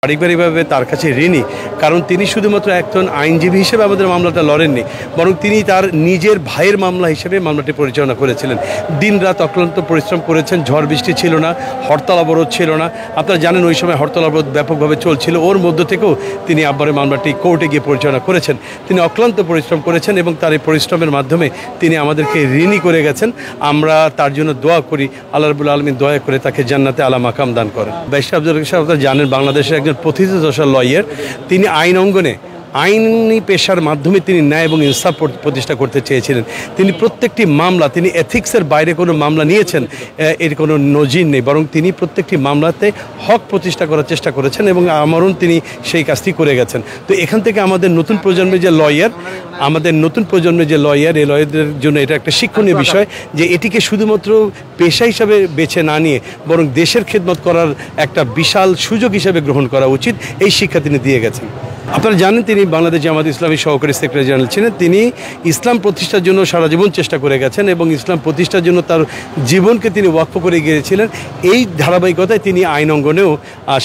পারিবারিকভাবে তার কাছে ঋণী, কারণ তিনি শুধুমাত্র একজন আইনজীবী হিসেবে আমাদের মামলাটা লড়েননি, বরং তিনি তার নিজের ভাইয়ের মামলা হিসেবে মামলাটি পরিচালনা করেছিলেন। দিনরাত অক্লান্ত পরিশ্রম করেছেন, ঝড় বৃষ্টি ছিল না, হরতাল অবরোধ ছিল না। আপনারা জানেন ওই সময় হরতাল অবরোধ ব্যাপকভাবে চলছিল, ওর মধ্য থেকেও তিনি আব্বারের মামলাটি কোর্টে গিয়ে পরিচালনা করেছেন। তিনি অক্লান্ত পরিশ্রম করেছেন এবং তার এই পরিশ্রমের মাধ্যমে তিনি আমাদেরকে ঋণী করে গেছেন। আমরা তার জন্য দোয়া করি, আল্লাহ রাব্বুল আলামিন দয়া করে তাকে জান্নাতে আলা মাকাম দান করেন। ব্যারিস্টার আফজাল হক সাহেব আপনারা জানেন বাংলাদেশের একজন প্রথিতযশা লয়ার। তিনি আইন অঙ্গনে আইনি পেশার মাধ্যমে তিনি ন্যায় এবং ইনসাফ প্রতিষ্ঠা করতে চেয়েছিলেন। তিনি প্রত্যেকটি মামলা, তিনি এথিক্সের বাইরে কোনো মামলা নিয়েছেন এর কোনো নজির নেই, বরং তিনি প্রত্যেকটি মামলাতে হক প্রতিষ্ঠা করার চেষ্টা করেছেন এবং আমরণ তিনি সেই কাজটি করে গেছেন। তো এখান থেকে আমাদের নতুন প্রজন্মের যে লয়ার, এই লয়ারদের জন্য এটা একটা শিক্ষণীয় বিষয় যে এটিকে শুধুমাত্র পেশা হিসাবে বেছে না নিয়ে বরং দেশের খেদমত করার একটা বিশাল সুযোগ হিসাবে গ্রহণ করা উচিত, এই শিক্ষা তিনি দিয়ে গেছেন। আপনারা জানেন তিনি বাংলাদেশ জামাত ইসলামীর সহকারী সেক্রেটারি জেনারেল ছিলেন। তিনি ইসলাম প্রতিষ্ঠার জন্য সারা জীবন চেষ্টা করে গেছেন এবং ইসলাম প্রতিষ্ঠার জন্য তার জীবনকে তিনি ওয়াকফ করে গিয়েছিলেন। এই ধারাবাহিকতায় তিনি আইন অঙ্গনেও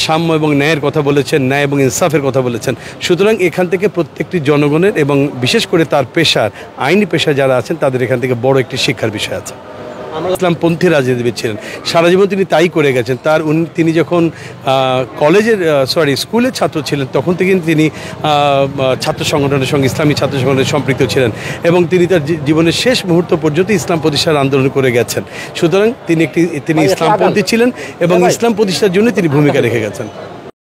সাম্য এবং ন্যায়ের কথা বলেছেন, ন্যায় এবং ইনসাফের কথা বলেছেন। সুতরাং এখান থেকে প্রত্যেকটি জনগণের এবং বিশেষ করে তার পেশার আইনি পেশা যারা আছেন তাদের এখান থেকে বড় একটি শিক্ষার বিষয় আছে। ইসলামপন্থী রাজনীতিবিদ ছিলেন, সারা জীবন তিনি তাই করে গেছেন। তিনি যখন স্কুলের ছাত্র ছিলেন তখন থেকে তিনি ছাত্র সংগঠনের সঙ্গে, ইসলামী ছাত্র সংগঠনের সম্পৃক্ত ছিলেন এবং তিনি তার জীবনের শেষ মুহূর্ত পর্যন্ত ইসলাম প্রতিষ্ঠার আন্দোলন করে গেছেন। সুতরাং তিনি ইসলামপন্থী ছিলেন এবং ইসলাম প্রতিষ্ঠার জন্য তিনি ভূমিকা রেখে গেছেন।